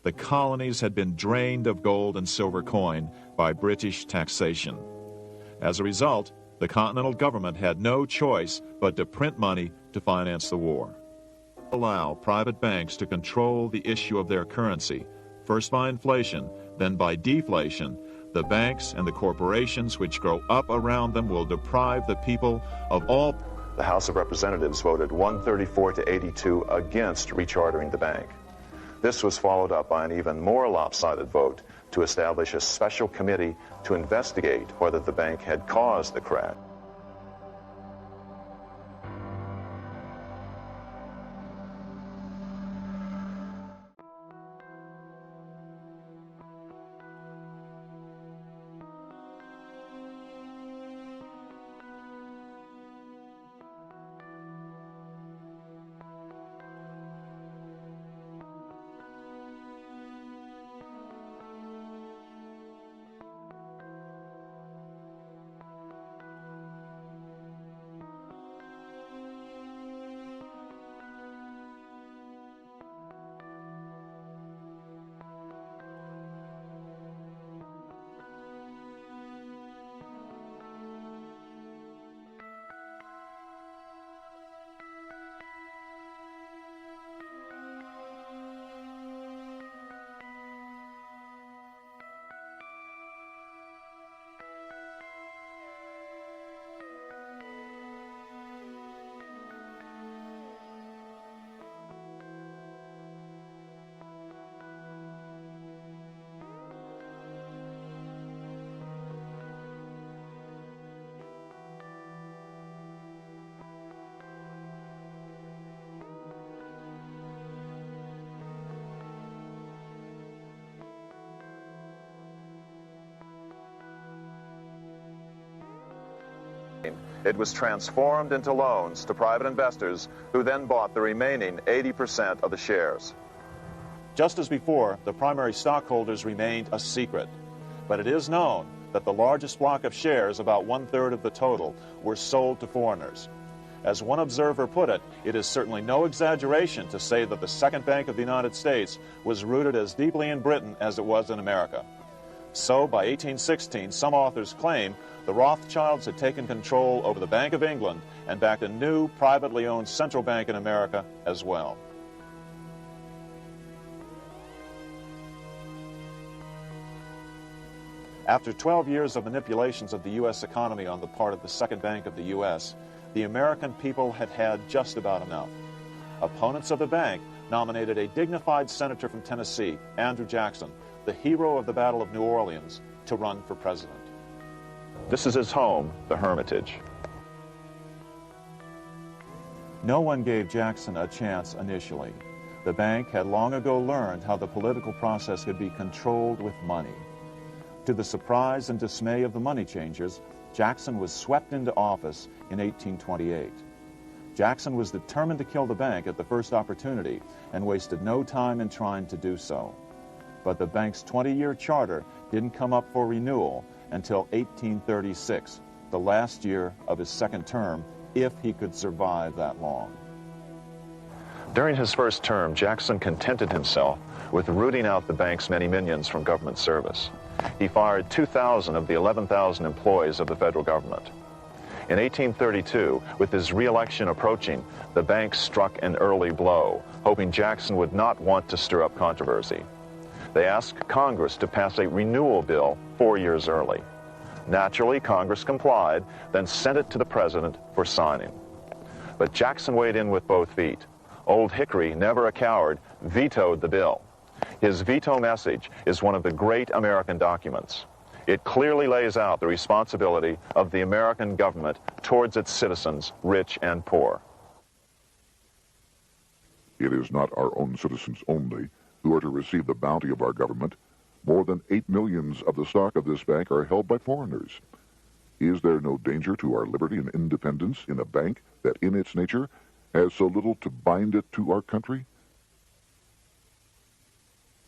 the colonies had been drained of gold and silver coin by British taxation. As a result, the Continental government had no choice but to print money to finance the war. Allow private banks to control the issue of their currency, first by inflation, then by deflation. The banks and the corporations which grow up around them will deprive the people of all. The House of Representatives voted 134 to 82 against rechartering the bank. This was followed up by an even more lopsided vote to establish a special committee to investigate whether the bank had caused the crash. It was transformed into loans to private investors who then bought the remaining 80% of the shares. Just as before, the primary stockholders remained a secret, but it is known that the largest block of shares, about 1/3 of the total, were sold to foreigners. As one observer put it, it is certainly no exaggeration to say that the Second Bank of the United States was rooted as deeply in Britain as it was in America. So, by 1816, some authors claim the Rothschilds had taken control over the Bank of England and backed a new, privately owned central bank in America as well. After 12 years of manipulations of the U.S. economy on the part of the Second Bank of the U.S., the American people had had just about enough. Opponents of the bank nominated a dignified senator from Tennessee, Andrew Jackson, the hero of the Battle of New Orleans, to run for president. This is his home, the Hermitage. No one gave Jackson a chance initially. The bank had long ago learned how the political process could be controlled with money. To the surprise and dismay of the money changers, Jackson was swept into office in 1828. Jackson was determined to kill the bank at the first opportunity and wasted no time in trying to do so. But the bank's 20-year charter didn't come up for renewal until 1836, the last year of his second term, if he could survive that long. During his first term, Jackson contented himself with rooting out the bank's many minions from government service. He fired 2,000 of the 11,000 employees of the federal government. In 1832, with his re-election approaching, the bank struck an early blow, hoping Jackson would not want to stir up controversy. They asked Congress to pass a renewal bill 4 years early. Naturally, Congress complied, then sent it to the president for signing. But Jackson weighed in with both feet. Old Hickory, never a coward, vetoed the bill. His veto message is one of the great American documents. It clearly lays out the responsibility of the American government towards its citizens, rich and poor. It is not our own citizens only who are to receive the bounty of our government. More than 8 millions of the stock of this bank are held by foreigners. Is there no danger to our liberty and independence in a bank that in its nature has so little to bind it to our country?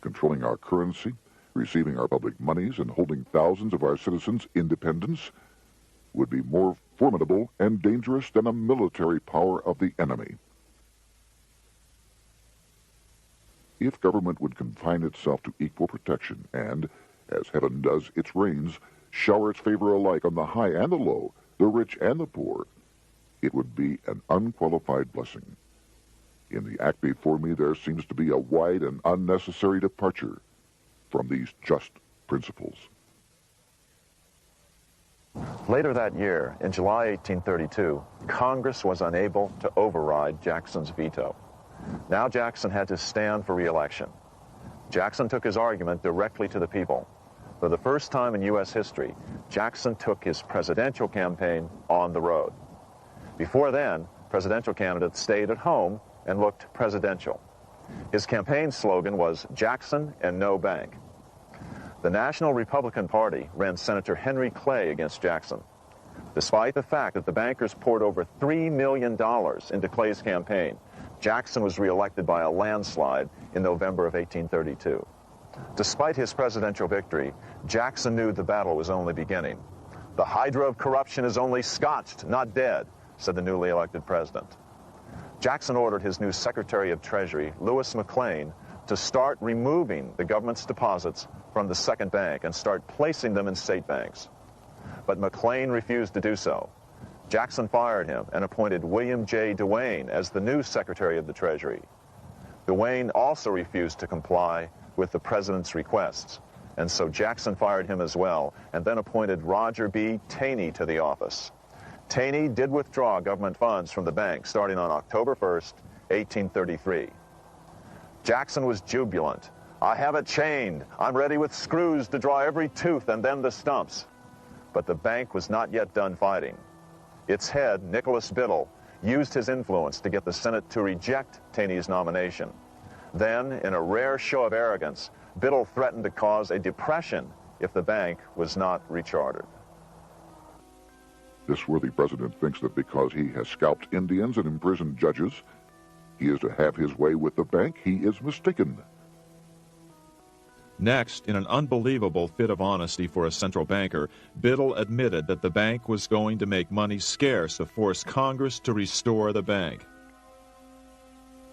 Controlling our currency, receiving our public monies, and holding thousands of our citizens' independence would be more formidable and dangerous than a military power of the enemy. If government would confine itself to equal protection and, as heaven does its rains, shower its favor alike on the high and the low, the rich and the poor, it would be an unqualified blessing. In the act before me, there seems to be a wide and unnecessary departure from these just principles. Later that year, in July 1832, Congress was unable to override Jackson's veto. Now Jackson had to stand for re-election. Jackson took his argument directly to the people. For the first time in U.S. history, Jackson took his presidential campaign on the road. Before then, presidential candidates stayed at home and looked presidential. His campaign slogan was "Jackson and no bank." The National Republican Party ran Senator Henry Clay against Jackson. Despite the fact that the bankers poured over $3 million into Clay's campaign, Jackson was reelected by a landslide in November of 1832. Despite his presidential victory, Jackson knew the battle was only beginning. "The hydra of corruption is only scotched, not dead," said the newly elected president. Jackson ordered his new Secretary of Treasury, Lewis McLean, to start removing the government's deposits from the second bank and start placing them in state banks. But McLean refused to do so. Jackson fired him and appointed William J. Duane as the new Secretary of the Treasury. Duane also refused to comply with the president's requests, and so Jackson fired him as well and then appointed Roger B. Taney to the office. Taney did withdraw government funds from the bank starting on October 1st, 1833. Jackson was jubilant. "I have it chained. I'm ready with screws to draw every tooth and then the stumps." But the bank was not yet done fighting. Its head, Nicholas Biddle, used his influence to get the Senate to reject Taney's nomination. Then, in a rare show of arrogance, Biddle threatened to cause a depression if the bank was not rechartered. This worthy president thinks that because he has scalped Indians and imprisoned judges, he is to have his way with the bank. He is mistaken. Next, in an unbelievable fit of honesty for a central banker, Biddle admitted that the bank was going to make money scarce to force Congress to restore the bank.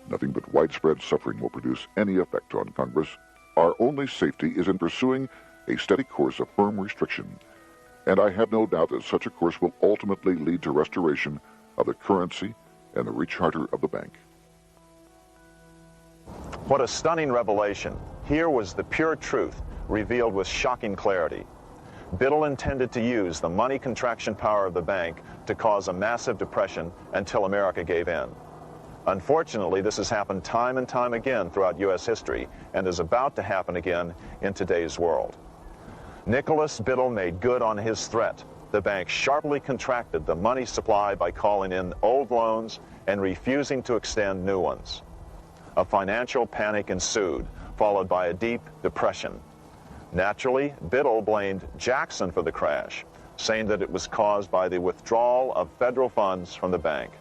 Nothing but widespread suffering will produce any effect on Congress. Our only safety is in pursuing a steady course of firm restriction, and I have no doubt that such a course will ultimately lead to restoration of the currency and the recharter of the bank. What a stunning revelation. Here was the pure truth revealed with shocking clarity. Biddle intended to use the money contraction power of the bank to cause a massive depression until America gave in. Unfortunately, this has happened time and time again throughout U.S. history and is about to happen again in today's world. Nicholas Biddle made good on his threat. The bank sharply contracted the money supply by calling in old loans and refusing to extend new ones. A financial panic ensued, followed by a deep depression. Naturally, Biddle blamed Jackson for the crash, saying that it was caused by the withdrawal of federal funds from the bank.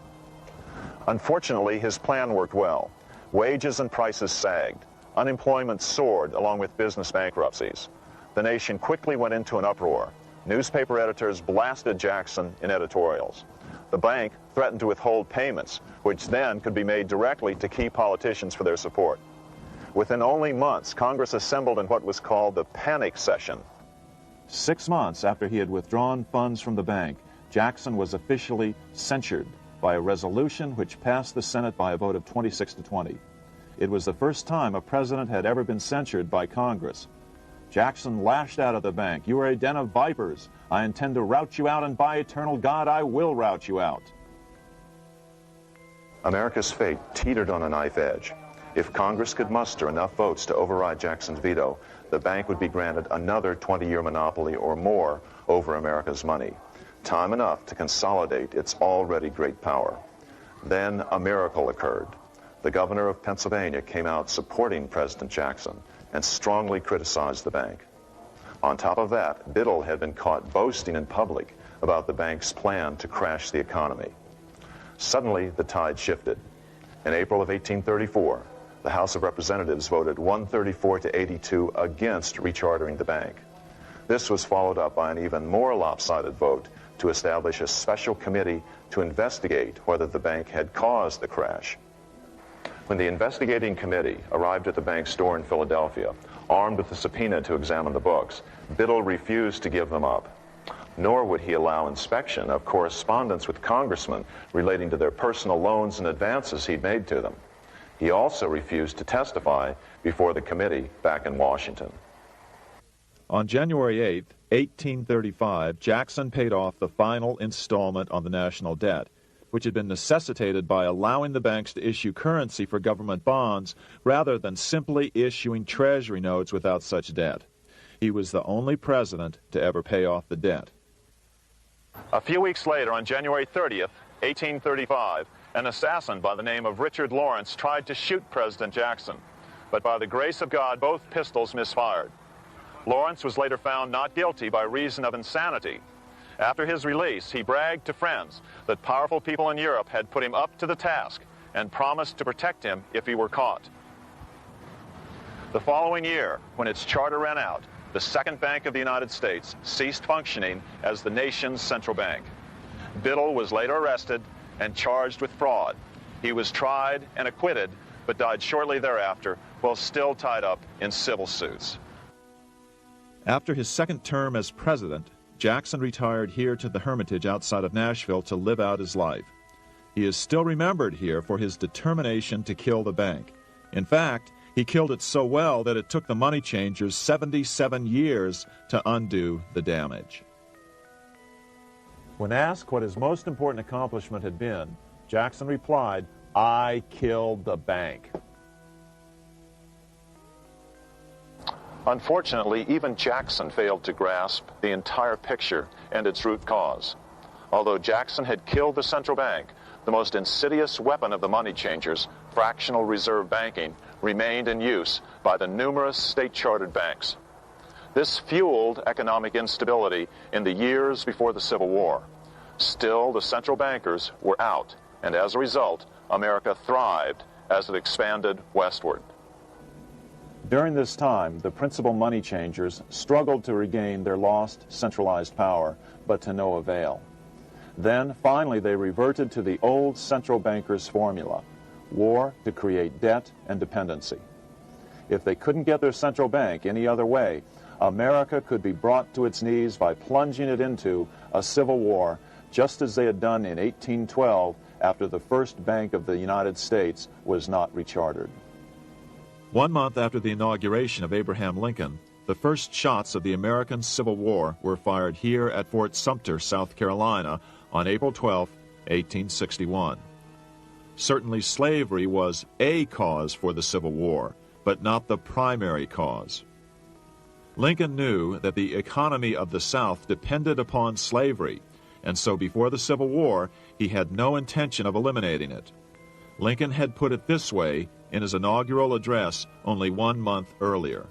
Unfortunately, his plan worked well. Wages and prices sagged. Unemployment soared along with business bankruptcies. The nation quickly went into an uproar. Newspaper editors blasted Jackson in editorials. The bank threatened to withhold payments, which then could be made directly to key politicians for their support. Within only months, Congress assembled in what was called the panic session. 6 months after he had withdrawn funds from the bank, Jackson was officially censured by a resolution which passed the Senate by a vote of 26 to 20. It was the first time a president had ever been censured by Congress. Jackson lashed out at the bank. "You are a den of vipers. I intend to rout you out, and by eternal God, I will rout you out." America's fate teetered on a knife edge. If Congress could muster enough votes to override Jackson's veto, the bank would be granted another 20-year monopoly or more over America's money, time enough to consolidate its already great power. Then a miracle occurred. The governor of Pennsylvania came out supporting President Jackson and strongly criticized the bank. On top of that, Biddle had been caught boasting in public about the bank's plan to crash the economy. Suddenly, the tide shifted. In April of 1834, the House of Representatives voted 134 to 82 against rechartering the bank. This was followed up by an even more lopsided vote to establish a special committee to investigate whether the bank had caused the crash. When the investigating committee arrived at the bank's door in Philadelphia, armed with a subpoena to examine the books, Biddle refused to give them up. Nor would he allow inspection of correspondence with congressmen relating to their personal loans and advances he'd made to them. He also refused to testify before the committee back in Washington. On January 8, 1835, Jackson paid off the final installment on the national debt, which had been necessitated by allowing the banks to issue currency for government bonds rather than simply issuing treasury notes without such debt. He was the only president to ever pay off the debt. A few weeks later, on January 30th, 1835, an assassin by the name of Richard Lawrence tried to shoot President Jackson, but by the grace of God, both pistols misfired. Lawrence was later found not guilty by reason of insanity. After his release, he bragged to friends that powerful people in Europe had put him up to the task and promised to protect him if he were caught. The following year, when its charter ran out, the Second Bank of the United States ceased functioning as the nation's central bank. Biddle was later arrested and charged with fraud. He was tried and acquitted, but died shortly thereafter while still tied up in civil suits. After his second term as president, Jackson retired here to the Hermitage outside of Nashville to live out his life. He is still remembered here for his determination to kill the bank. In fact, he killed it so well that it took the money changers 77 years to undo the damage. When asked what his most important accomplishment had been, Jackson replied, "I killed the bank." Unfortunately, even Jackson failed to grasp the entire picture and its root cause. Although Jackson had killed the central bank, the most insidious weapon of the money changers, fractional reserve banking, remained in use by the numerous state-chartered banks. This fueled economic instability in the years before the Civil War. Still, the central bankers were out, and as a result, America thrived as it expanded westward. During this time, the principal money changers struggled to regain their lost centralized power, but to no avail. Then, finally, they reverted to the old central bankers' formula: war to create debt and dependency. If they couldn't get their central bank any other way, America could be brought to its knees by plunging it into a civil war, just as they had done in 1812 after the first Bank of the United States was not rechartered. 1 month after the inauguration of Abraham Lincoln, the first shots of the American Civil War were fired here at Fort Sumter, South Carolina, on April 12, 1861. Certainly slavery was a cause for the Civil War, but not the primary cause. Lincoln knew that the economy of the South depended upon slavery, and so before the Civil War, he had no intention of eliminating it. Lincoln had put it this way in his inaugural address only 1 month earlier.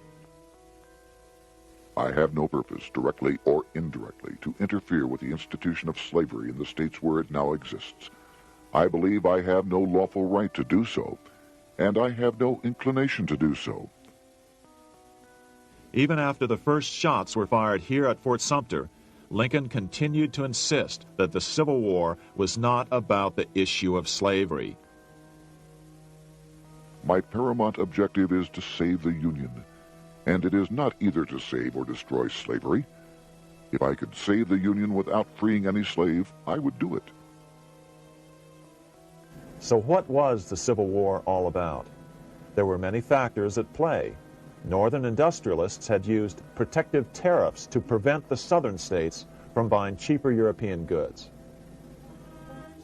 I have no purpose, directly or indirectly, to interfere with the institution of slavery in the states where it now exists. I believe I have no lawful right to do so, and I have no inclination to do so. Even after the first shots were fired here at Fort Sumter, Lincoln continued to insist that the Civil War was not about the issue of slavery. My paramount objective is to save the Union, and it is not either to save or destroy slavery. If I could save the Union without freeing any slave, I would do it. So what was the Civil War all about? There were many factors at play. Northern industrialists had used protective tariffs to prevent the southern states from buying cheaper European goods.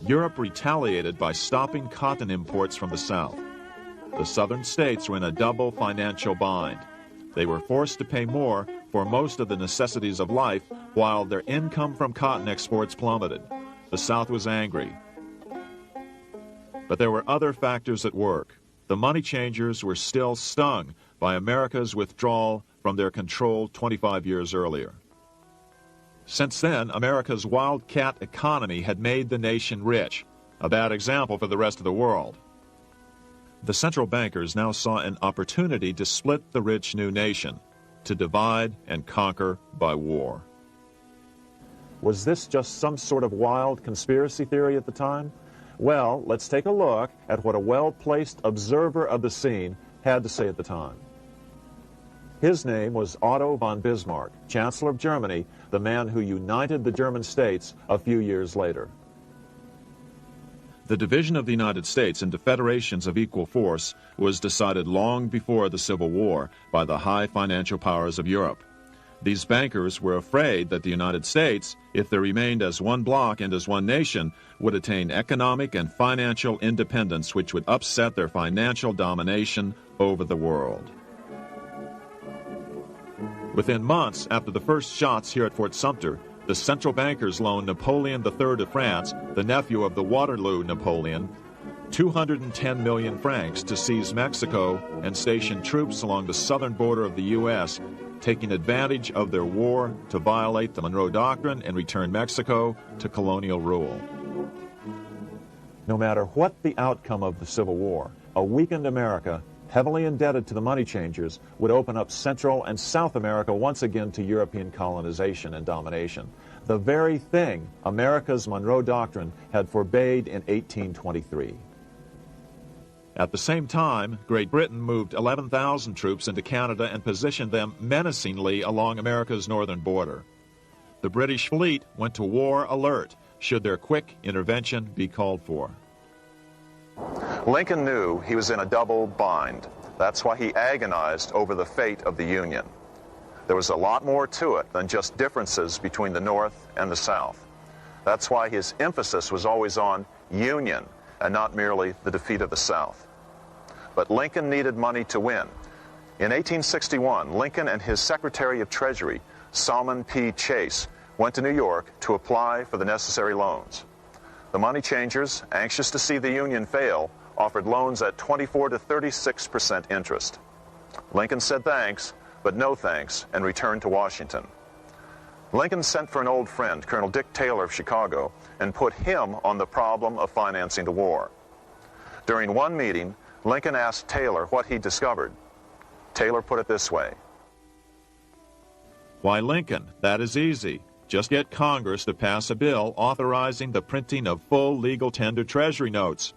Europe retaliated by stopping cotton imports from the South. The southern states were in a double financial bind. They were forced to pay more for most of the necessities of life while their income from cotton exports plummeted. The South was angry. But there were other factors at work. The money changers were still stung by America's withdrawal from their control 25 years earlier. Since then, America's wildcat economy had made the nation rich, a bad example for the rest of the world. The central bankers now saw an opportunity to split the rich new nation, to divide and conquer by war. Was this just some sort of wild conspiracy theory at the time? Well, let's take a look at what a well-placed observer of the scene had to say at the time. His name was Otto von Bismarck, Chancellor of Germany, the man who united the German states a few years later. The division of the United States into federations of equal force was decided long before the Civil War by the high financial powers of Europe. These bankers were afraid that the United States, if they remained as one bloc and as one nation, would attain economic and financial independence which would upset their financial domination over the world. Within months after the first shots here at Fort Sumter, the central bankers loaned Napoleon III of France, the nephew of the Waterloo Napoleon, 210 million francs to seize Mexico and station troops along the southern border of the U.S., taking advantage of their war to violate the Monroe Doctrine and return Mexico to colonial rule. No matter what the outcome of the Civil War, a weakened America, heavily indebted to the money changers, would open up Central and South America once again to European colonization and domination, the very thing America's Monroe Doctrine had forbade in 1823. At the same time, Great Britain moved 11,000 troops into Canada and positioned them menacingly along America's northern border. The British fleet went to war alert should their quick intervention be called for. Lincoln knew he was in a double bind. That's why he agonized over the fate of the Union. There was a lot more to it than just differences between the North and the South. That's why his emphasis was always on union and not merely the defeat of the South. But Lincoln needed money to win. In 1861, Lincoln and his Secretary of Treasury, Salmon P. Chase, went to New York to apply for the necessary loans. The money changers, anxious to see the Union fail, offered loans at 24 to 36% interest. Lincoln said thanks, but no thanks, and returned to Washington. Lincoln sent for an old friend, Colonel Dick Taylor of Chicago, and put him on the problem of financing the war. During one meeting, Lincoln asked Taylor what he discovered. Taylor put it this way. Why, Lincoln, that is easy. Just get Congress to pass a bill authorizing the printing of full legal tender Treasury notes,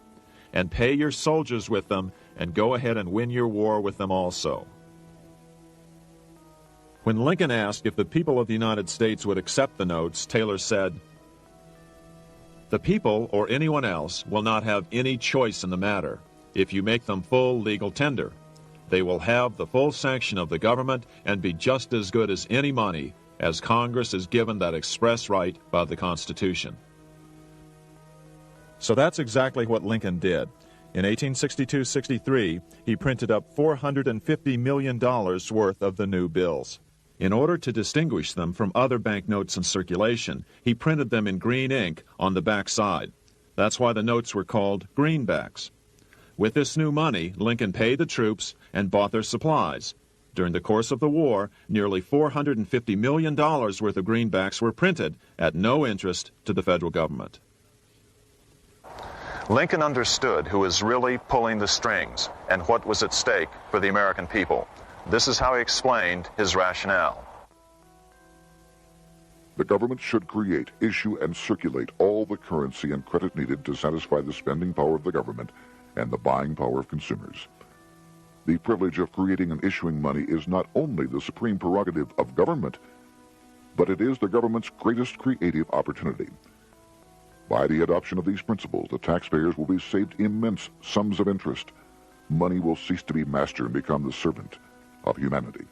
and pay your soldiers with them, and go ahead and win your war with them also. When Lincoln asked if the people of the United States would accept the notes, Taylor said, "The people, or anyone else, will not have any choice in the matter if you make them full legal tender. They will have the full sanction of the government and be just as good as any money, as Congress is given that express right by the Constitution." So that's exactly what Lincoln did. In 1862-63, he printed up $450 million worth of the new bills. In order to distinguish them from other banknotes in circulation, he printed them in green ink on the back side. That's why the notes were called Greenbacks. With this new money, Lincoln paid the troops and bought their supplies. During the course of the war, nearly $450 million worth of greenbacks were printed at no interest to the federal government. Lincoln understood who was really pulling the strings and what was at stake for the American people. This is how he explained his rationale. The government should create, issue, and circulate all the currency and credit needed to satisfy the spending power of the government and the buying power of consumers. The privilege of creating and issuing money is not only the supreme prerogative of government, but it is the government's greatest creative opportunity. By the adoption of these principles, the taxpayers will be saved immense sums of interest. Money will cease to be master and become the servant of humanity.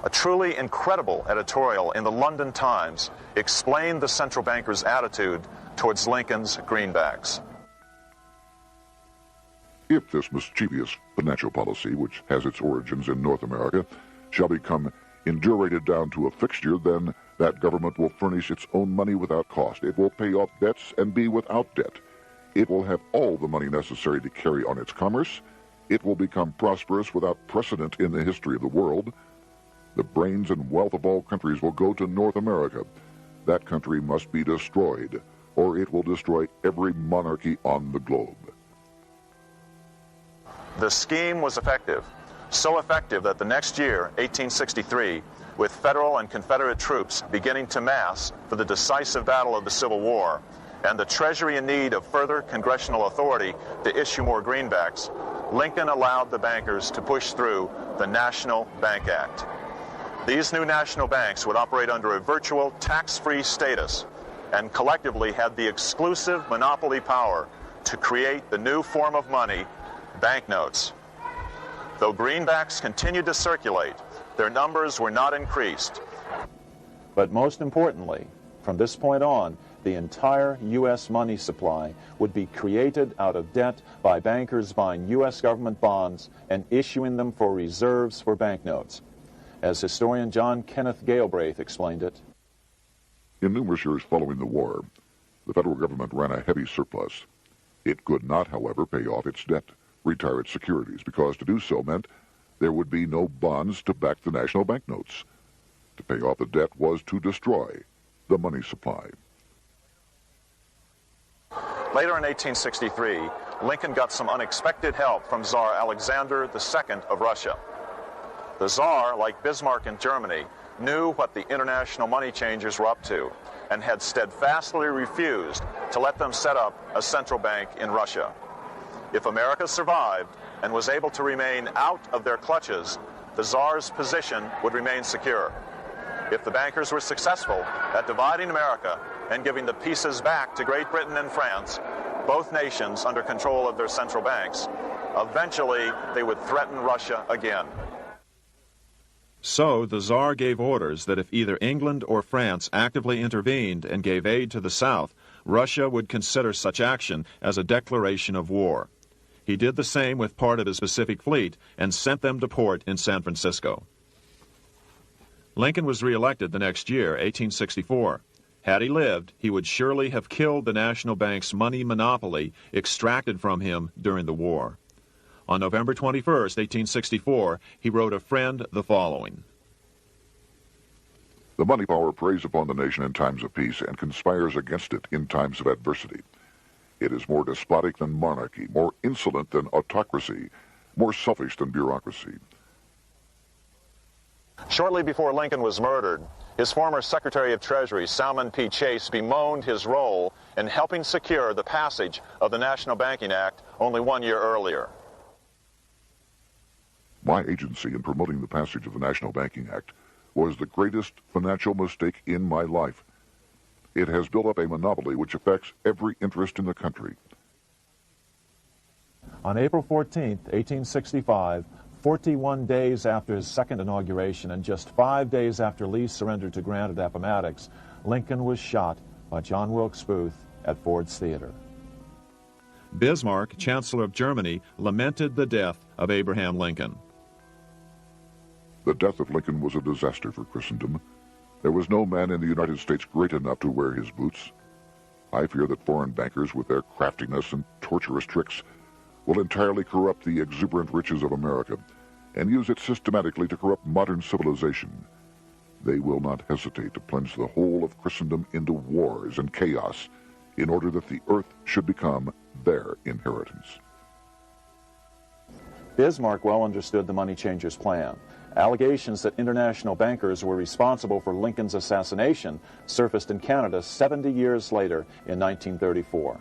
A truly incredible editorial in the London Times explained the central bankers' attitude towards Lincoln's greenbacks. If this mischievous financial policy, which has its origins in North America, shall become indurated down to a fixture, then that government will furnish its own money without cost. It will pay off debts and be without debt. It will have all the money necessary to carry on its commerce. It will become prosperous without precedent in the history of the world. The brains and wealth of all countries will go to North America. That country must be destroyed, or it will destroy every monarchy on the globe. The scheme was effective, so effective that the next year, 1863, with Federal and Confederate troops beginning to mass for the decisive battle of the Civil War, and the Treasury in need of further congressional authority to issue more greenbacks, Lincoln allowed the bankers to push through the National Bank Act. These new national banks would operate under a virtual tax-free status and collectively had the exclusive monopoly power to create the new form of money, banknotes. Though greenbacks continued to circulate, their numbers were not increased. But most importantly, from this point on, the entire U.S. money supply would be created out of debt by bankers buying U.S. government bonds and issuing them for reserves for banknotes. As historian John Kenneth Galbraith explained it, in numerous years following the war, the federal government ran a heavy surplus. It could not, however, pay off its debt, retire its securities, because to do so meant there would be no bonds to back the national banknotes. To pay off the debt was to destroy the money supply. Later in 1863, Lincoln got some unexpected help from Tsar Alexander II of Russia. The Tsar, like Bismarck in Germany, knew what the international money changers were up to and had steadfastly refused to let them set up a central bank in Russia. If America survived and was able to remain out of their clutches, the Tsar's position would remain secure. If the bankers were successful at dividing America and giving the pieces back to Great Britain and France, both nations under control of their central banks, eventually they would threaten Russia again. So the Tsar gave orders that if either England or France actively intervened and gave aid to the South, Russia would consider such action as a declaration of war. He did the same with part of his Pacific Fleet and sent them to port in San Francisco. Lincoln was reelected the next year, 1864. Had he lived, he would surely have killed the national bank's money monopoly extracted from him during the war. On November 21, 1864, he wrote a friend the following. The money power preys upon the nation in times of peace and conspires against it in times of adversity. It is more despotic than monarchy, more insolent than autocracy, more selfish than bureaucracy. Shortly before Lincoln was murdered, his former Secretary of Treasury, Salmon P. Chase, bemoaned his role in helping secure the passage of the National Banking Act only 1 year earlier. My agency in promoting the passage of the National Banking Act was the greatest financial mistake in my life. It has built up a monopoly which affects every interest in the country. On April 14, 1865, 41 days after his second inauguration and just 5 days after Lee surrendered to Grant at Appomattox, Lincoln was shot by John Wilkes Booth at Ford's Theater. Bismarck, Chancellor of Germany, lamented the death of Abraham Lincoln. The death of Lincoln was a disaster for Christendom. There was no man in the United States great enough to wear his boots. I fear that foreign bankers, with their craftiness and torturous tricks, will entirely corrupt the exuberant riches of America and use it systematically to corrupt modern civilization. They will not hesitate to plunge the whole of Christendom into wars and chaos in order that the earth should become their inheritance. Bismarck well understood the money changers' plan. Allegations that international bankers were responsible for Lincoln's assassination surfaced in Canada 70 years later in 1934.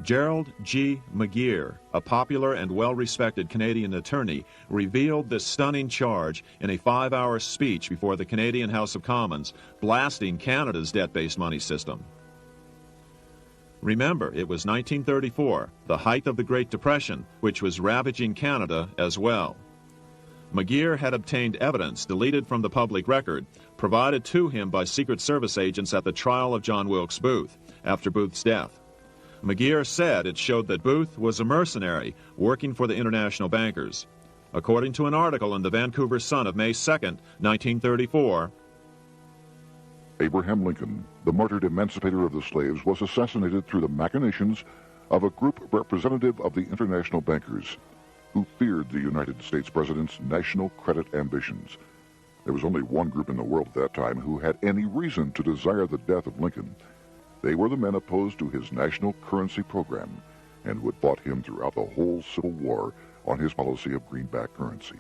Gerald G. McGeer, a popular and well-respected Canadian attorney, revealed this stunning charge in a 5-hour speech before the Canadian House of Commons, blasting Canada's debt-based money system. Remember, it was 1934, the height of the Great Depression, which was ravaging Canada as well. McGeer had obtained evidence deleted from the public record, provided to him by Secret Service agents at the trial of John Wilkes Booth after Booth's death. McGeer said it showed that Booth was a mercenary working for the international bankers. According to an article in the Vancouver Sun of May 2, 1934, Abraham Lincoln, the martyred emancipator of the slaves, was assassinated through the machinations of a group representative of the international bankers who feared the United States president's national credit ambitions. There was only one group in the world at that time who had any reason to desire the death of Lincoln. They were the men opposed to his national currency program and who had fought him throughout the whole Civil War on his policy of greenback currency.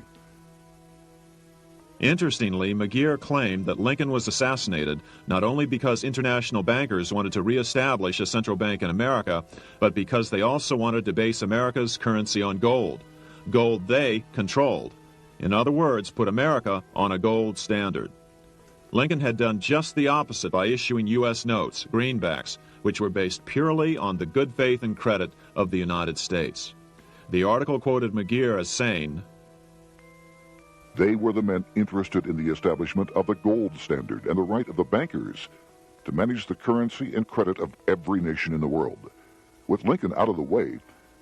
Interestingly, McGeer claimed that Lincoln was assassinated not only because international bankers wanted to reestablish a central bank in America, but because they also wanted to base America's currency on gold. Gold they controlled. In other words, put America on a gold standard. Lincoln had done just the opposite by issuing U.S. notes, Greenbacks, which were based purely on the good faith and credit of the United States. The article quoted McGeer as saying, "They were the men interested in the establishment of the gold standard and the right of the bankers to manage the currency and credit of every nation in the world. With Lincoln out of the way,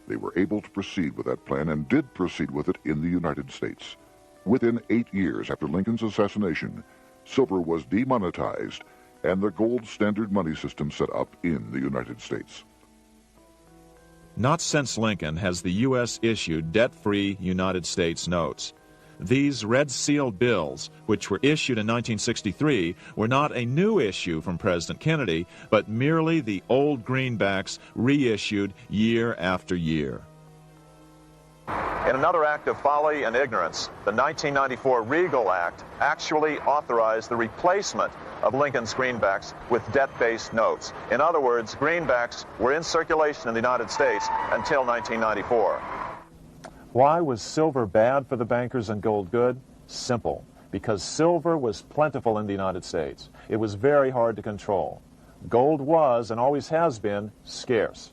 they were able to proceed with that plan and did proceed with it in the United States. Within 8 years after Lincoln's assassination, silver was demonetized and the gold standard money system set up in the United States." Not since Lincoln has the U.S. issued debt-free United States notes. These red-sealed bills, which were issued in 1963, were not a new issue from President Kennedy, but merely the old greenbacks reissued year after year. In another act of folly and ignorance, the 1994 Regal Act actually authorized the replacement of Lincoln's greenbacks with debt-based notes. In other words, greenbacks were in circulation in the United States until 1994. Why was silver bad for the bankers and gold good? Simple. Because silver was plentiful in the United States. It was very hard to control. Gold was, and always has been, scarce.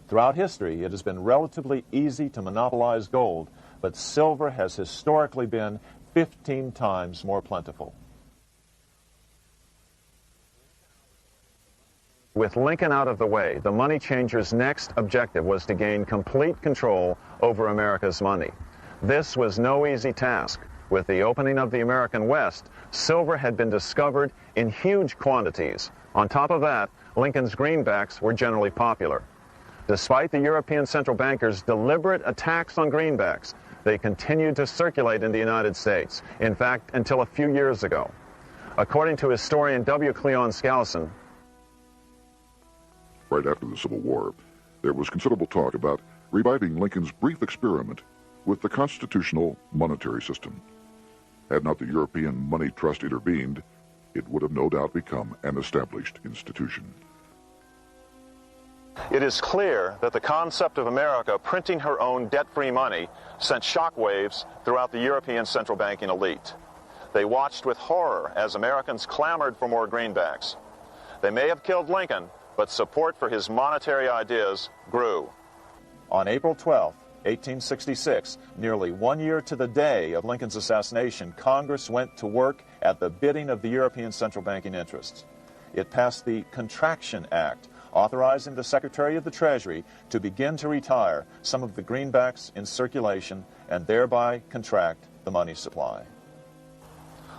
Throughout history, it has been relatively easy to monopolize gold, but silver has historically been 15 times more plentiful. With Lincoln out of the way, the money changers' next objective was to gain complete control over America's money. This was no easy task. With the opening of the American West, silver had been discovered in huge quantities. On top of that, Lincoln's greenbacks were generally popular. Despite the European central bankers' deliberate attacks on greenbacks, they continued to circulate in the United States, in fact, until a few years ago. According to historian W. Cleon Skousen, right after the Civil War, there was considerable talk about reviving Lincoln's brief experiment with the constitutional monetary system. Had not the European Money Trust intervened, it would have no doubt become an established institution. it is clear that the concept of America printing her own debt-free money sent shockwaves throughout the European central banking elite. They watched with horror as Americans clamored for more greenbacks. They may have killed Lincoln, but support for his monetary ideas grew. On April 12, 1866, nearly 1 year to the day of Lincoln's assassination, Congress went to work at the bidding of the European central banking interests. It passed the Contraction Act, authorizing the Secretary of the Treasury to begin to retire some of the greenbacks in circulation and thereby contract the money supply.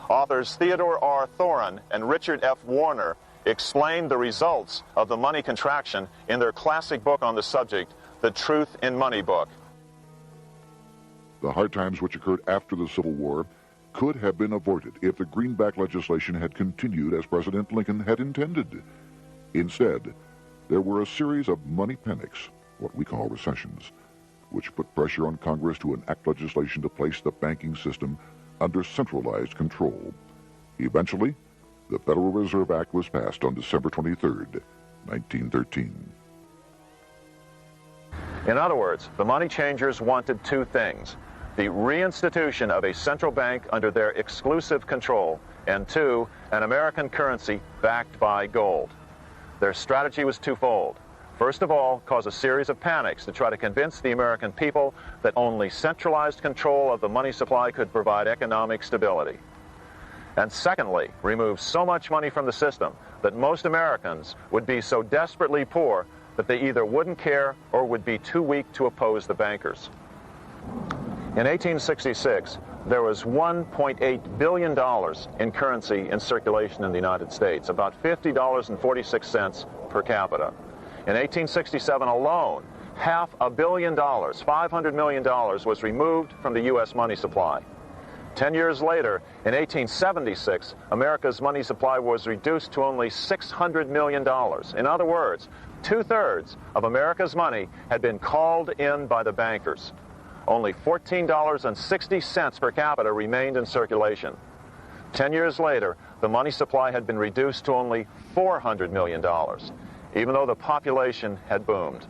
Authors Theodore R. Thorin and Richard F. Warner explained the results of the money contraction in their classic book on the subject, The Truth in Money Book. The hard times which occurred after the Civil War could have been avoided if the greenback legislation had continued as President Lincoln had intended. Instead, there were a series of money panics, what we call recessions, which put pressure on Congress to enact legislation to place the banking system under centralized control. Eventually, the Federal Reserve Act was passed on December 23, 1913. In other words, the money changers wanted two things: the reinstitution of a central bank under their exclusive control, and two, an American currency backed by gold. Their strategy was twofold. First of all, cause a series of panics to try to convince the American people that only centralized control of the money supply could provide economic stability. And secondly, remove so much money from the system that most Americans would be so desperately poor that they either wouldn't care or would be too weak to oppose the bankers. In 1866, there was $1.8 billion in currency in circulation in the United States, about $50.46 per capita. In 1867 alone, $500 million, $500 million, was removed from the U.S. money supply. 10 years later, in 1876, America's money supply was reduced to only $600 million. In other words, 2/3 of America's money had been called in by the bankers. Only $14.60 per capita remained in circulation. 10 years later, the money supply had been reduced to only $400 million, even though the population had boomed.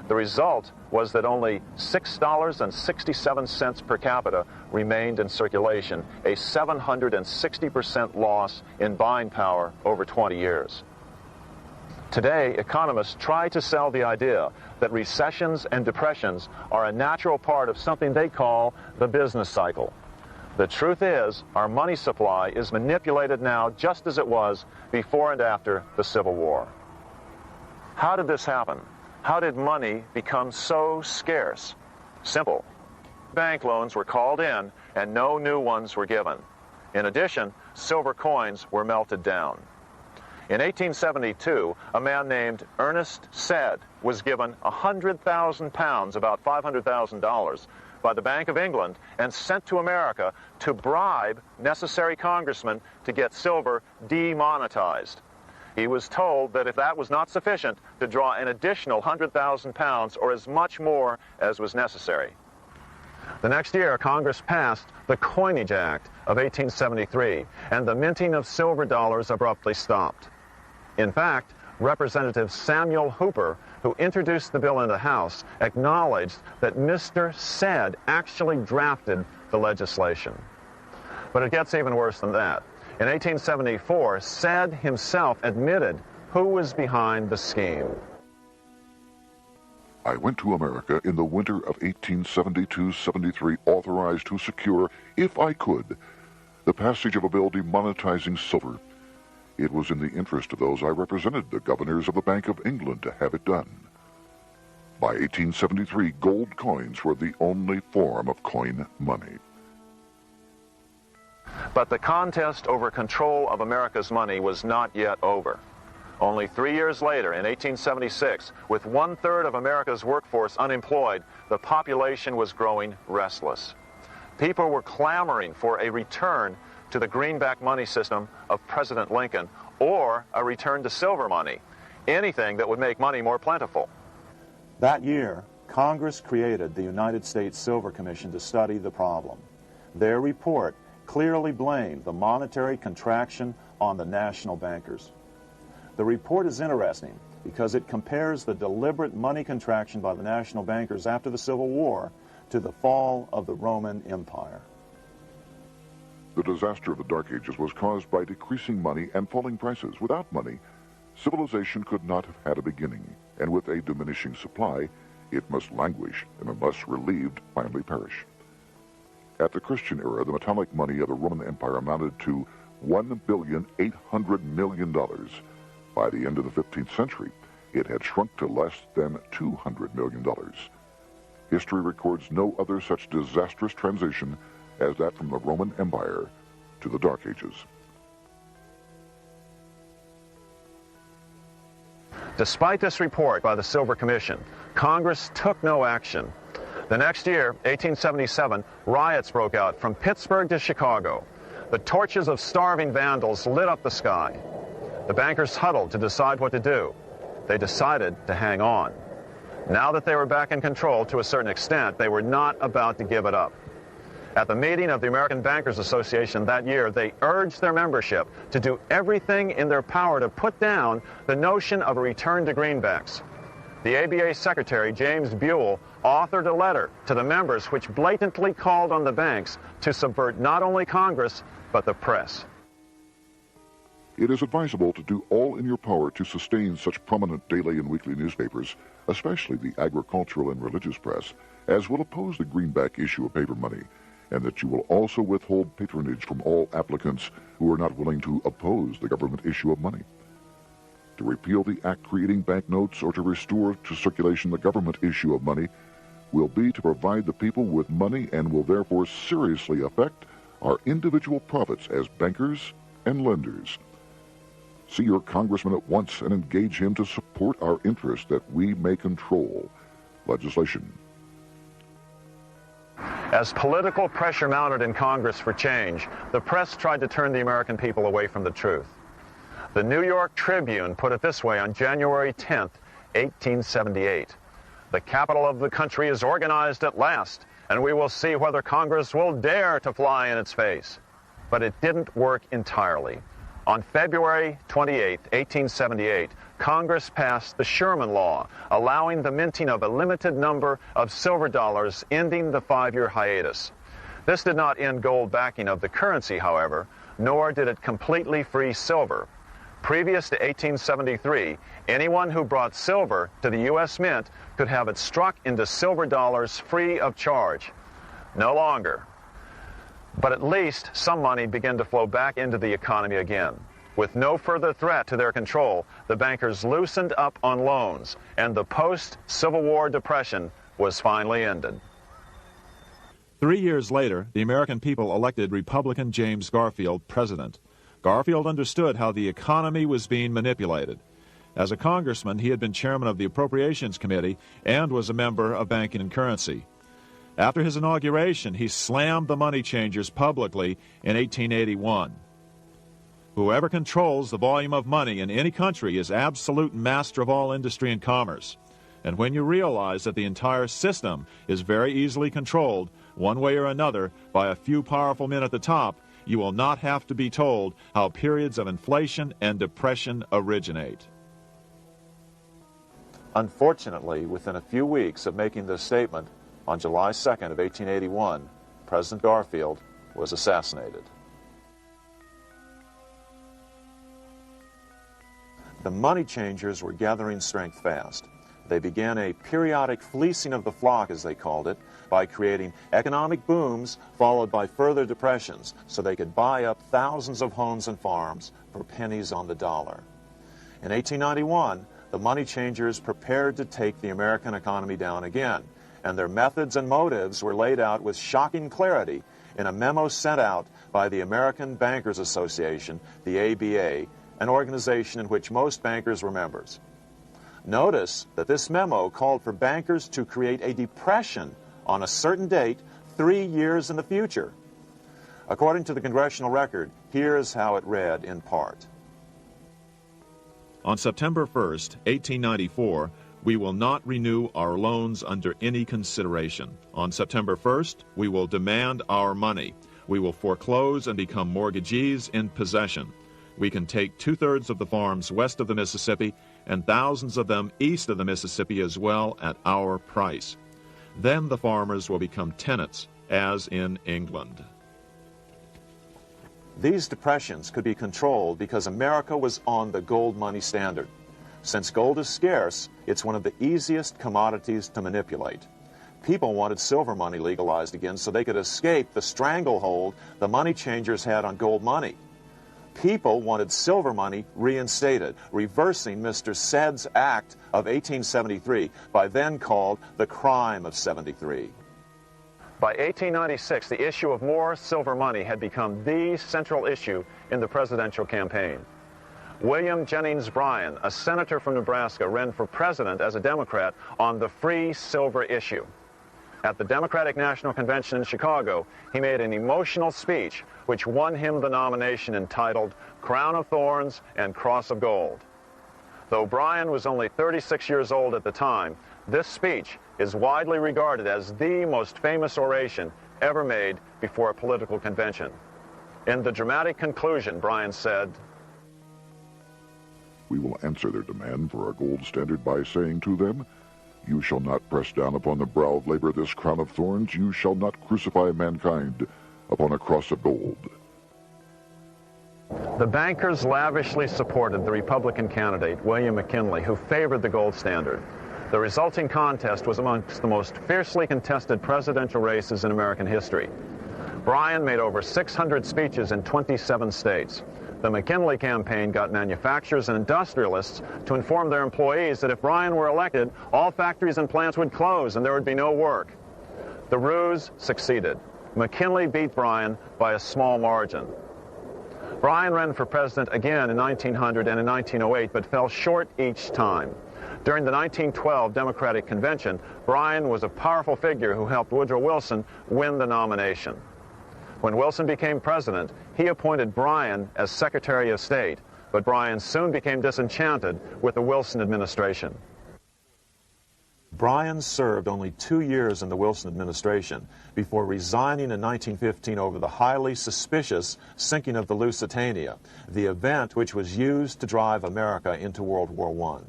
The result was that only $6.67 per capita remained in circulation, a 760% loss in buying power over 20 years. Today, economists try to sell the idea that recessions and depressions are a natural part of something they call the business cycle. The truth is, our money supply is manipulated now just as it was before and after the Civil War. How did this happen? How did money become so scarce? Simple. Bank loans were called in and no new ones were given. In addition, silver coins were melted down. In 1872, a man named Ernest Said was given 100,000 pounds, about $500,000, by the Bank of England and sent to America to bribe necessary congressmen to get silver demonetized. He was told that if that was not sufficient, to draw an additional 100,000 pounds or as much more as was necessary. The next year, Congress passed the Coinage Act of 1873, and the minting of silver dollars abruptly stopped. In fact, Representative Samuel Hooper, who introduced the bill in the House, acknowledged that Mr. Said actually drafted the legislation. But it gets even worse than that. In 1874, Said himself admitted who was behind the scheme. I went to America in the winter of 1872-73, authorized to secure, if I could, the passage of a bill demonetizing silver. It was in the interest of those I represented, the governors of the Bank of England, to have it done. By 1873, gold coins were the only form of coin money. But the contest over control of America's money was not yet over. Only 3 years later, in 1876, with 1/3 of America's workforce unemployed, the population was growing restless. People were clamoring for a return to the greenback money system of President Lincoln, or a return to silver money, anything that would make money more plentiful. That year, Congress created the United States Silver Commission to study the problem. Their report clearly blamed the monetary contraction on the national bankers. The report is interesting because it compares the deliberate money contraction by the national bankers after the Civil War to the fall of the Roman Empire. The disaster of the Dark Ages was caused by decreasing money and falling prices. Without money, civilization could not have had a beginning, and with a diminishing supply, it must languish, and unless relieved, finally perish. At the Christian era, the metallic money of the Roman Empire amounted to $1,800,000,000. By the end of the 15th century, it had shrunk to less than $200 million. History records no other such disastrous transition as that from the Roman Empire to the Dark Ages. Despite this report by the Silver Commission, Congress took no action. The next year, 1877, riots broke out from Pittsburgh to Chicago. The torches of starving vandals lit up the sky. The bankers huddled to decide what to do. They decided to hang on. Now that they were back in control to a certain extent, they were not about to give it up. At the meeting of the American Bankers Association that year, they urged their membership to do everything in their power to put down the notion of a return to greenbacks. The ABA Secretary, James Buell, authored a letter to the members which blatantly called on the banks to subvert not only Congress, but the press. It is advisable to do all in your power to sustain such prominent daily and weekly newspapers, especially the agricultural and religious press, as will oppose the greenback issue of paper money, and that you will also withhold patronage from all applicants who are not willing to oppose the government issue of money. To repeal the act creating banknotes or to restore to circulation the government issue of money will be to provide the people with money and will therefore seriously affect our individual profits as bankers and lenders. See your congressman at once and engage him to support our interest that we may control legislation. As political pressure mounted in Congress for change, the press tried to turn the American people away from the truth. The New York Tribune put it this way on January 10th, 1878. "The capital of the country is organized at last, and we will see whether Congress will dare to fly in its face." but it didn't work entirely. On February 28, 1878, Congress passed the Sherman Law, allowing the minting of a limited number of silver dollars, ending the 5-year hiatus. This did not end gold backing of the currency, however, nor did it completely free silver. Previous to 1873, anyone who brought silver to the U.S. Mint could have it struck into silver dollars free of charge. No longer. But at least some money began to flow back into the economy again. With no further threat to their control, the bankers loosened up on loans, and the post-Civil War depression was finally ended. 3 years later, the American people elected Republican James Garfield president. Garfield understood how the economy was being manipulated. As a congressman, he had been chairman of the Appropriations Committee and was a member of Banking and Currency. After his inauguration, he slammed the money changers publicly in 1881. Whoever controls the volume of money in any country is absolute master of all industry and commerce. And when you realize that the entire system is very easily controlled, one way or another, by a few powerful men at the top, you will not have to be told how periods of inflation and depression originate. Unfortunately, within a few weeks of making this statement, on July 2nd of 1881, President Garfield was assassinated. The money changers were gathering strength fast. They began a periodic fleecing of the flock, as they called it, by creating economic booms followed by further depressions so they could buy up thousands of homes and farms for pennies on the dollar. In 1891, the money changers prepared to take the American economy down again, and their methods and motives were laid out with shocking clarity in a memo sent out by the American Bankers Association, the ABA, an organization in which most bankers were members. Notice that this memo called for bankers to create a depression on a certain date 3 years in the future. According to the Congressional Record, here's how it read in part. On September 1st, 1894, we will not renew our loans under any consideration. On September 1st, we will demand our money. We will foreclose and become mortgagees in possession. We can take 2/3 of the farms west of the Mississippi and thousands of them east of the Mississippi as well at our price. Then the farmers will become tenants, as in England. These depressions could be controlled because America was on the gold money standard. Since gold is scarce, it's one of the easiest commodities to manipulate. People wanted silver money legalized again so they could escape the stranglehold the money changers had on gold money. People wanted silver money reinstated, reversing Mr. Said's Act of 1873, by then called the Crime of '73. By 1896, the issue of more silver money had become the central issue in the presidential campaign. William Jennings Bryan, a senator from Nebraska, ran for president as a Democrat on the free silver issue. At the Democratic National Convention in Chicago, he made an emotional speech which won him the nomination entitled Crown of Thorns and Cross of Gold. Though Bryan was only 36 years old at the time, this speech is widely regarded as the most famous oration ever made before a political convention. In the dramatic conclusion, Bryan said, "We will answer their demand for our gold standard by saying to them, you shall not press down upon the brow of labor this crown of thorns, you shall not crucify mankind upon a cross of gold." The bankers lavishly supported the Republican candidate, William McKinley, who favored the gold standard. The resulting contest was amongst the most fiercely contested presidential races in American history. Bryan made over 600 speeches in 27 states. The McKinley campaign got manufacturers and industrialists to inform their employees that if Bryan were elected, all factories and plants would close and there would be no work. The ruse succeeded. McKinley beat Bryan by a small margin. Bryan ran for president again in 1900 and in 1908, but fell short each time. During the 1912 Democratic Convention, Bryan was a powerful figure who helped Woodrow Wilson win the nomination. When Wilson became president, he appointed Bryan as Secretary of State, but Bryan soon became disenchanted with the Wilson administration. Bryan served only 2 years in the Wilson administration before resigning in 1915 over the highly suspicious sinking of the Lusitania, the event which was used to drive America into World War I.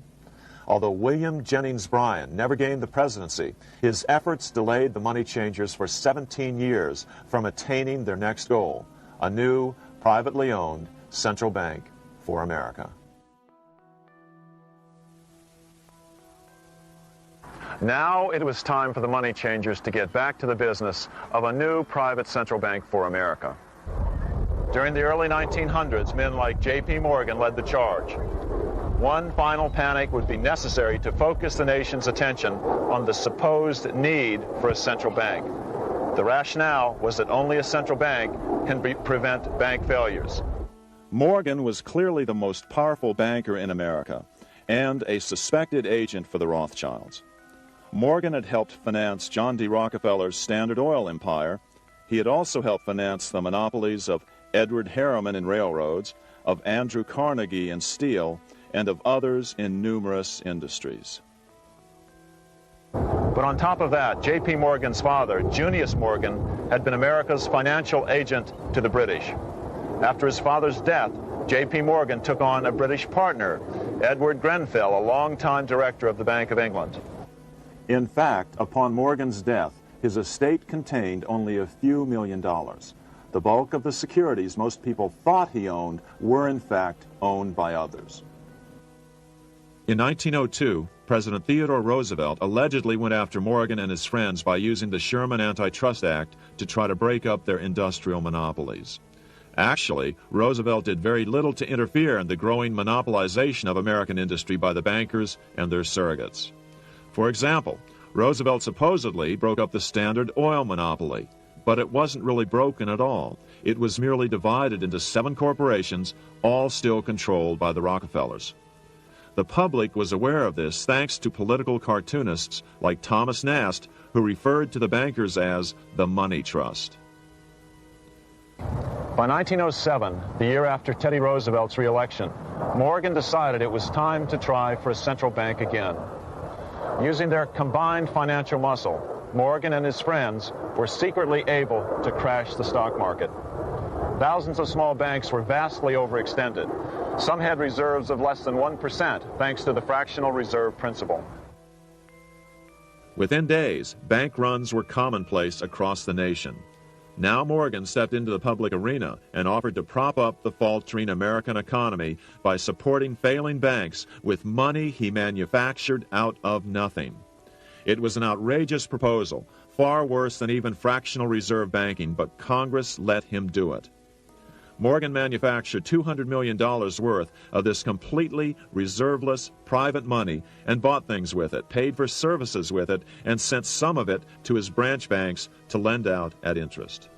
Although William Jennings Bryan never gained the presidency, his efforts delayed the money changers for 17 years from attaining their next goal, a new, privately owned central bank for America. Now it was time for the money changers to get back to the business of a new private central bank for America. During the early 1900s, men like J.P. Morgan led the charge. One final panic would be necessary to focus the nation's attention on the supposed need for a central bank. The rationale was that only a central bank can prevent bank failures. Morgan was clearly the most powerful banker in America and a suspected agent for the Rothschilds. Morgan had helped finance John D. Rockefeller's Standard Oil empire. He had also helped finance the monopolies of Edward Harriman in railroads, of Andrew Carnegie in steel, and of others in numerous industries. But on top of that, J.P. Morgan's father, Junius Morgan, had been America's financial agent to the British. After his father's death, J.P. Morgan took on a British partner, Edward Grenfell, a longtime director of the Bank of England. In fact, upon Morgan's death, his estate contained only a few $1,000,000. The bulk of the securities most people thought he owned were in fact owned by others. In 1902, President Theodore Roosevelt allegedly went after Morgan and his friends by using the Sherman Antitrust Act to try to break up their industrial monopolies. Actually, Roosevelt did very little to interfere in the growing monopolization of American industry by the bankers and their surrogates. For example, Roosevelt supposedly broke up the Standard Oil monopoly, but it wasn't really broken at all. It was merely divided into 7 corporations, all still controlled by the Rockefellers. The public was aware of this thanks to political cartoonists like Thomas Nast, who referred to the bankers as the Money Trust. By 1907, the year after Teddy Roosevelt's re-election, Morgan decided it was time to try for a central bank again. Using their combined financial muscle, Morgan and his friends were secretly able to crash the stock market. Thousands of small banks were vastly overextended. Some had reserves of less than 1% thanks to the fractional reserve principle. Within days, bank runs were commonplace across the nation. Now Morgan stepped into the public arena and offered to prop up the faltering American economy by supporting failing banks with money he manufactured out of nothing. It was an outrageous proposal, far worse than even fractional reserve banking, but Congress let him do it. Morgan manufactured $200 million worth of this completely reserveless private money and bought things with it, paid for services with it, and sent some of it to his branch banks to lend out at interest.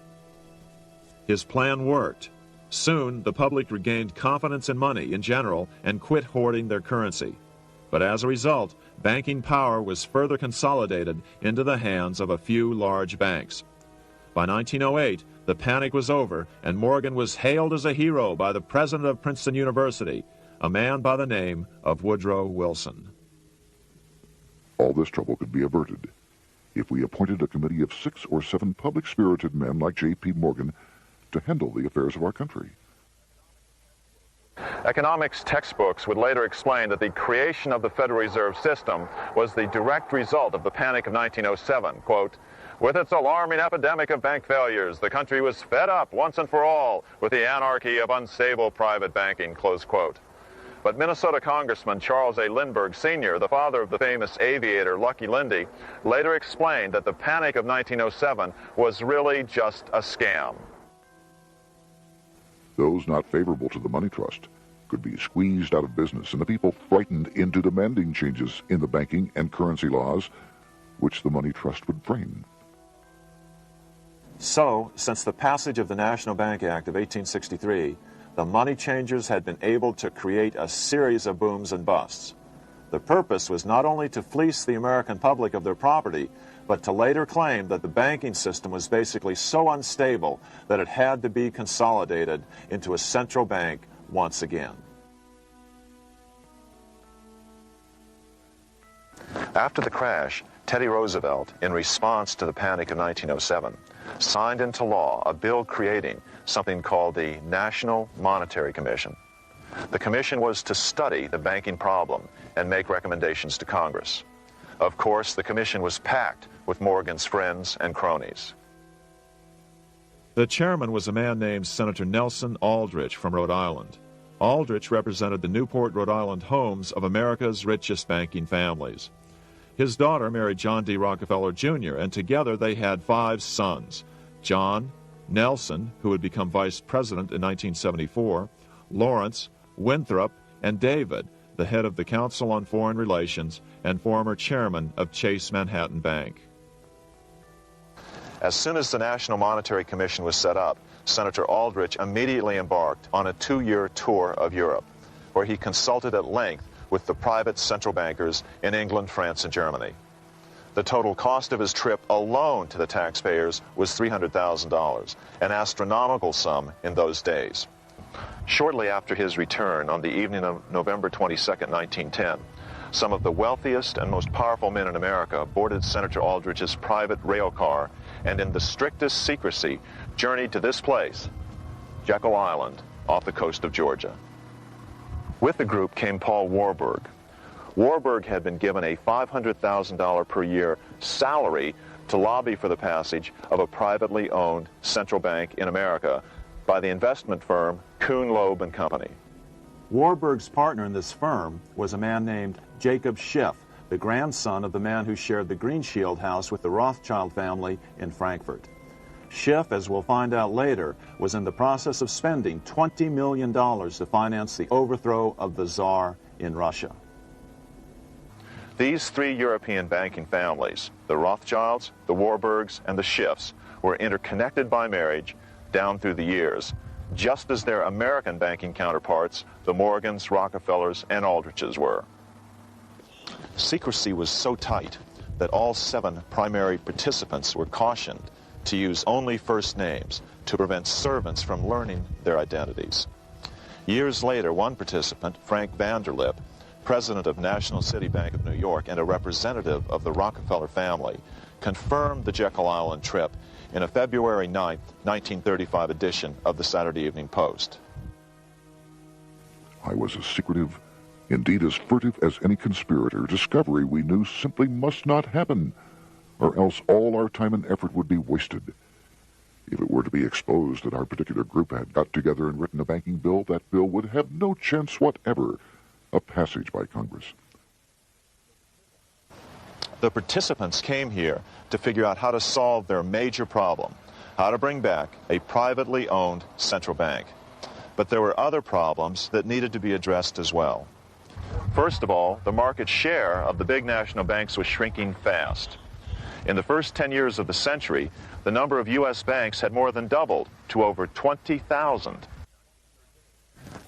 His plan worked. Soon, the public regained confidence in money in general and quit hoarding their currency. But as a result, banking power was further consolidated into the hands of a few large banks. By 1908, the panic was over, and Morgan was hailed as a hero by the president of Princeton University, a man by the name of Woodrow Wilson. All this trouble could be averted if we appointed a committee of 6 or 7 public-spirited men like J.P. Morgan to handle the affairs of our country. Economics textbooks would later explain that the creation of the Federal Reserve System was the direct result of the Panic of 1907. Quote, "With its alarming epidemic of bank failures, the country was fed up once and for all with the anarchy of unstable private banking," close quote. But Minnesota Congressman Charles A. Lindbergh Sr., the father of the famous aviator Lucky Lindy, later explained that the Panic of 1907 was really just a scam. Those not favorable to the money trust could be squeezed out of business, and the people frightened into demanding changes in the banking and currency laws which the money trust would frame. So, since the passage of the National Bank Act of 1863, the money changers had been able to create a series of booms and busts. The purpose was not only to fleece the American public of their property, but to later claim that the banking system was basically so unstable that it had to be consolidated into a central bank once again. After the crash, Teddy Roosevelt, in response to the panic of 1907, signed into law a bill creating something called the National Monetary Commission. The commission was to study the banking problem and make recommendations to Congress. Of course, the commission was packed with Morgan's friends and cronies. The chairman was a man named Senator Nelson Aldrich from Rhode Island. Aldrich represented the Newport, Rhode Island homes of America's richest banking families. His daughter married John D. Rockefeller Jr., and together they had 5 sons: John, Nelson, who would become vice president in 1974, Lawrence, Winthrop, and David, the head of the Council on Foreign Relations and former chairman of Chase Manhattan Bank. As soon as the National Monetary Commission was set up, Senator Aldrich immediately embarked on a 2-year tour of Europe, where he consulted at length with the private central bankers in England, France, and Germany. The total cost of his trip alone to the taxpayers was $300,000, an astronomical sum in those days. Shortly after his return, on the evening of November 22, 1910, some of the wealthiest and most powerful men in America boarded Senator Aldrich's private rail car and in the strictest secrecy journeyed to this place, Jekyll Island, off the coast of Georgia. With the group came Paul Warburg. Warburg had been given a $500,000 per year salary to lobby for the passage of a privately owned central bank in America by the investment firm Kuhn, Loeb and Company. Warburg's partner in this firm was a man named Jacob Schiff, the grandson of the man who shared the Green Shield house with the Rothschild family in Frankfurt. Schiff, as we'll find out later, was in the process of spending $20 million to finance the overthrow of the Tsar in Russia. These 3 European banking families, the Rothschilds, the Warburgs, and the Schiffs, were interconnected by marriage down through the years, just as their American banking counterparts, the Morgans, Rockefellers, and Aldriches were. Secrecy was so tight that all 7 primary participants were cautioned to use only first names to prevent servants from learning their identities. Years later, one participant, Frank Vanderlip, president of National City Bank of New York and a representative of the Rockefeller family, confirmed the Jekyll Island trip in a February 9, 1935 edition of the Saturday Evening Post. I was as secretive, indeed as furtive as any conspirator. Discovery we knew simply must not happen, or else all our time and effort would be wasted. If it were to be exposed that our particular group had got together and written a banking bill, that bill would have no chance whatever of passage by Congress. The participants came here to figure out how to solve their major problem, how to bring back a privately owned central bank. But there were other problems that needed to be addressed as well. First of all, the market share of the big national banks was shrinking fast. In the first 10 years of the century, the number of U.S. banks had more than doubled to over 20,000.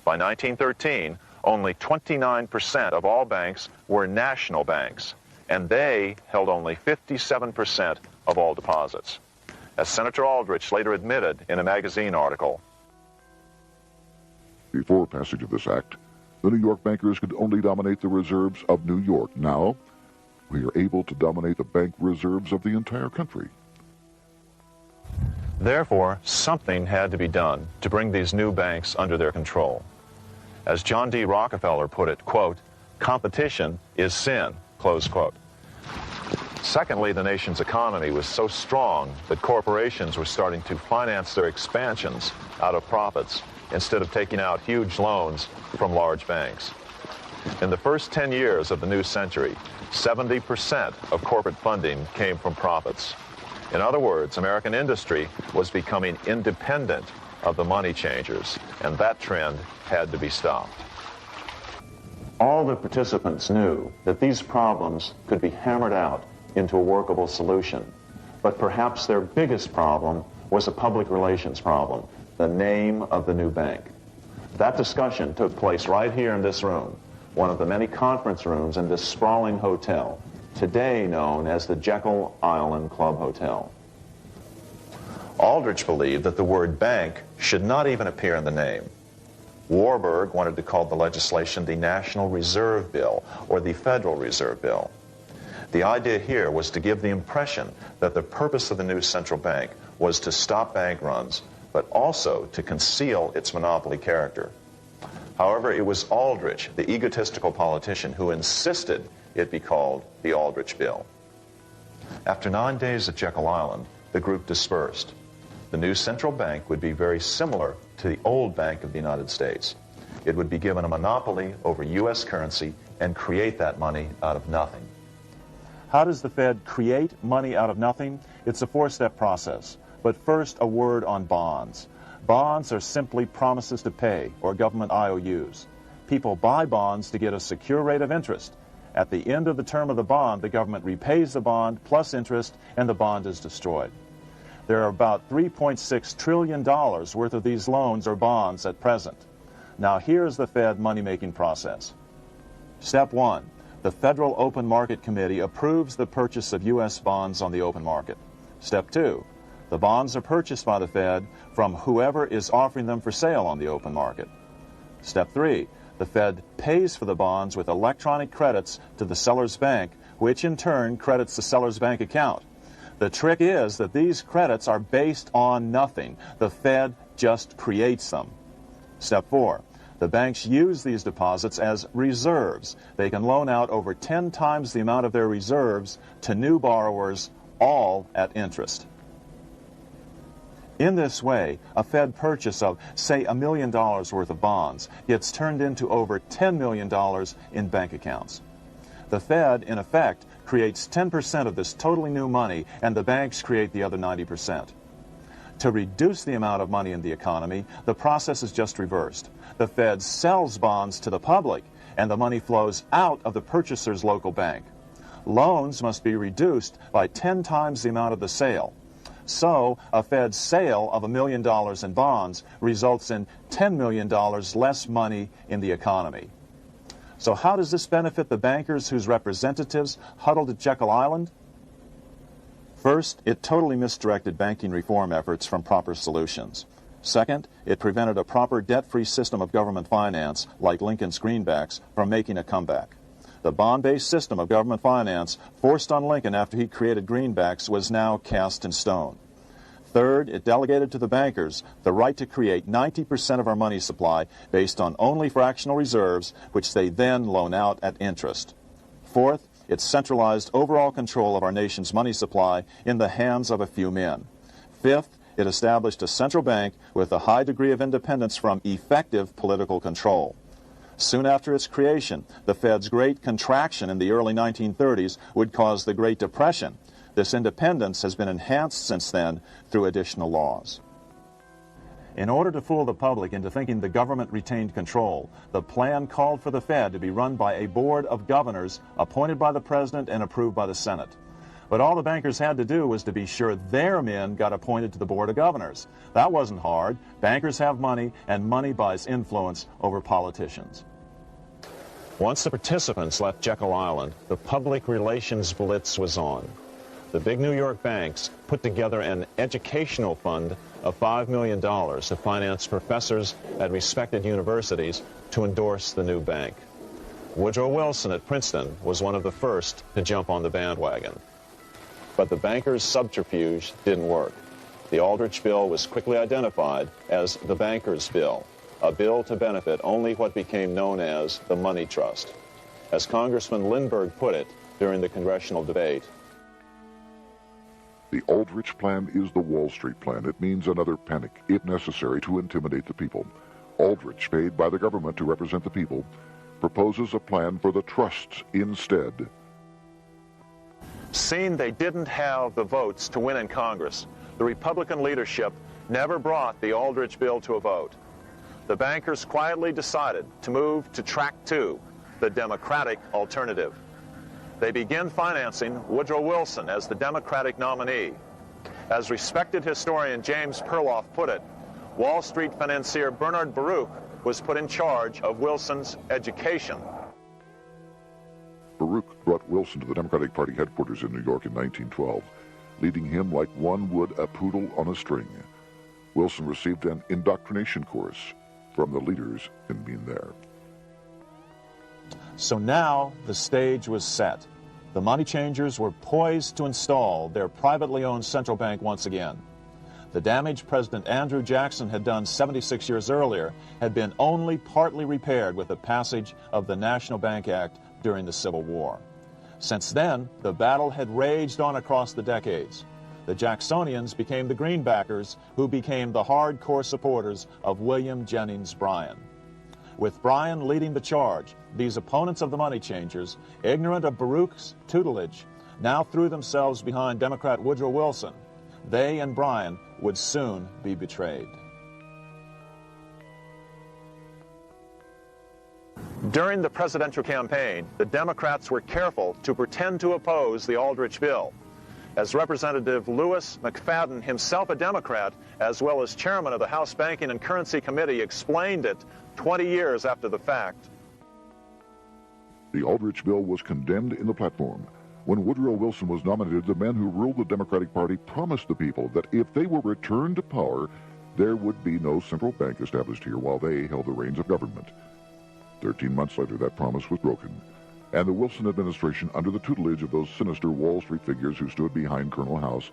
By 1913, only 29% of all banks were national banks, and they held only 57% of all deposits. As Senator Aldrich later admitted in a magazine article, before passage of this act, the New York bankers could only dominate the reserves of New York. Now, we are able to dominate the bank reserves of the entire country. Therefore, something had to be done to bring these new banks under their control. As John D. Rockefeller put it, quote, "Competition is sin," close quote. Secondly, the nation's economy was so strong that corporations were starting to finance their expansions out of profits instead of taking out huge loans from large banks. In the first 10 years of the new century, 70% of corporate funding came from profits. In other words, American industry was becoming independent of the money changers, and that trend had to be stopped. All the participants knew that these problems could be hammered out into a workable solution, but perhaps their biggest problem was a public relations problem, the name of the new bank. That discussion took place right here in this room, one of the many conference rooms in this sprawling hotel, today known as the Jekyll Island Club Hotel. Aldrich believed that the word bank should not even appear in the name. Warburg wanted to call the legislation the National Reserve Bill or the Federal Reserve Bill. The idea here was to give the impression that the purpose of the new central bank was to stop bank runs, but also to conceal its monopoly character. However, it was Aldrich, the egotistical politician, who insisted it be called the Aldrich Bill. After 9 days at Jekyll Island, the group dispersed. The new central bank would be very similar to the old Bank of the United States. It would be given a monopoly over U.S. currency and create that money out of nothing. How does the Fed create money out of nothing? It's a four-step process. But first, a word on bonds. Bonds are simply promises to pay, or government IOUs. People buy bonds to get a secure rate of interest. At the end of the term of the bond, the government repays the bond plus interest, and the bond is destroyed. There are about $3.6 trillion worth of these loans or bonds at present. Now here's the Fed money-making process. Step 1. The Federal Open Market Committee approves the purchase of U.S. bonds on the open market. Step 2. The bonds are purchased by the Fed from whoever is offering them for sale on the open market. Step 3. The Fed pays for the bonds with electronic credits to the seller's bank, which in turn credits the seller's bank account. The trick is that these credits are based on nothing. The Fed just creates them. Step 4. The banks use these deposits as reserves. They can loan out over 10 times the amount of their reserves to new borrowers, all at interest. In this way, a Fed purchase of, say, $1 million worth of bonds gets turned into over $10 million in bank accounts. The Fed, in effect, creates 10% of this totally new money, and the banks create the other 90%. To reduce the amount of money in the economy, the process is just reversed. The Fed sells bonds to the public, and the money flows out of the purchaser's local bank. Loans must be reduced by 10 times the amount of the sale. So, a Fed sale of $1 million in bonds results in $10 million less money in the economy. So how does this benefit the bankers whose representatives huddled at Jekyll Island? First, it totally misdirected banking reform efforts from proper solutions. Second, it prevented a proper debt-free system of government finance, like Lincoln's Greenbacks, from making a comeback. The bond-based system of government finance forced on Lincoln after he created Greenbacks was now cast in stone. Third, it delegated to the bankers the right to create 90% of our money supply based on only fractional reserves, which they then loan out at interest. Fourth, it centralized overall control of our nation's money supply in the hands of a few men. Fifth, it established a central bank with a high degree of independence from effective political control. Soon after its creation, the Fed's great contraction in the early 1930s would cause the Great Depression. This independence has been enhanced since then through additional laws. In order to fool the public into thinking the government retained control, the plan called for the Fed to be run by a board of governors appointed by the President and approved by the Senate. But all the bankers had to do was to be sure their men got appointed to the board of governors. That wasn't hard. Bankers have money, and money buys influence over politicians. Once the participants left Jekyll Island, the public relations blitz was on. The big New York banks put together an educational fund of $5 million to finance professors at respected universities to endorse the new bank. Woodrow Wilson at Princeton was one of the first to jump on the bandwagon. But the bankers' subterfuge didn't work. The Aldrich Bill was quickly identified as the bankers' bill, a bill to benefit only what became known as the money trust. As Congressman Lindbergh put it during the congressional debate, the Aldrich Plan is the Wall Street Plan. It means another panic, if necessary, to intimidate the people. Aldrich, paid by the government to represent the people, proposes a plan for the trusts instead. seeing they didn't have the votes to win in Congress, the Republican leadership never brought the Aldrich bill to a vote. The bankers quietly decided to move to Track 2, the Democratic alternative. They began financing Woodrow Wilson as the Democratic nominee. As respected historian James Perloff put it, Wall Street financier Bernard Baruch was put in charge of Wilson's education. Baruch brought Wilson to the Democratic Party headquarters in New York in 1912, leading him like one would a poodle on a string. Wilson received an indoctrination course from the leaders in being there. So now the stage was set. The money changers were poised to install their privately owned central bank once again. The damage President Andrew Jackson had done 76 years earlier had been only partly repaired with the passage of the National Bank Act during the Civil War. Since then, the battle had raged on across the decades. The Jacksonians became the Greenbackers, who became the hardcore supporters of William Jennings Bryan. With Bryan leading the charge, these opponents of the money changers, ignorant of Baruch's tutelage, now threw themselves behind Democrat Woodrow Wilson. They and Bryan would soon be betrayed. During the presidential campaign, the Democrats were careful to pretend to oppose the Aldrich bill. As Representative Lewis McFadden, himself a Democrat, as well as chairman of the House Banking and Currency Committee, explained it 20 years after the fact. The Aldrich bill was condemned in the platform. When Woodrow Wilson was nominated, the men who ruled the Democratic Party promised the people that if they were returned to power, there would be no central bank established here while they held the reins of government. 13 months later, that promise was broken, and the Wilson administration, under the tutelage of those sinister Wall Street figures who stood behind Colonel House,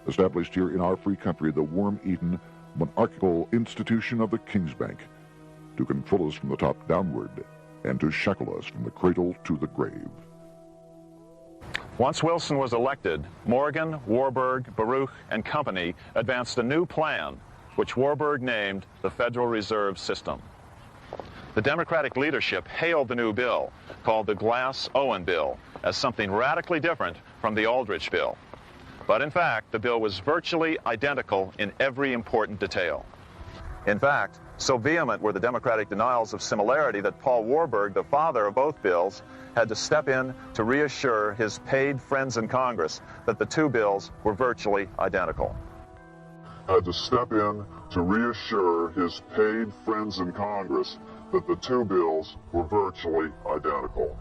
established here in our free country the worm-eaten, monarchical institution of the King's Bank, to control us from the top downward and to shackle us from the cradle to the grave. Once Wilson was elected, Morgan, Warburg, Baruch, and company advanced a new plan, which Warburg named the Federal Reserve System. The Democratic leadership hailed the new bill, called the Glass-Owen bill, as something radically different from the Aldrich bill. But in fact, the bill was virtually identical in every important detail. In fact, so vehement were the Democratic denials of similarity that Paul Warburg, the father of both bills, had to step in to reassure his paid friends in Congress that the two bills were virtually identical. Had to step in to reassure his paid friends in Congress that the two bills were virtually identical.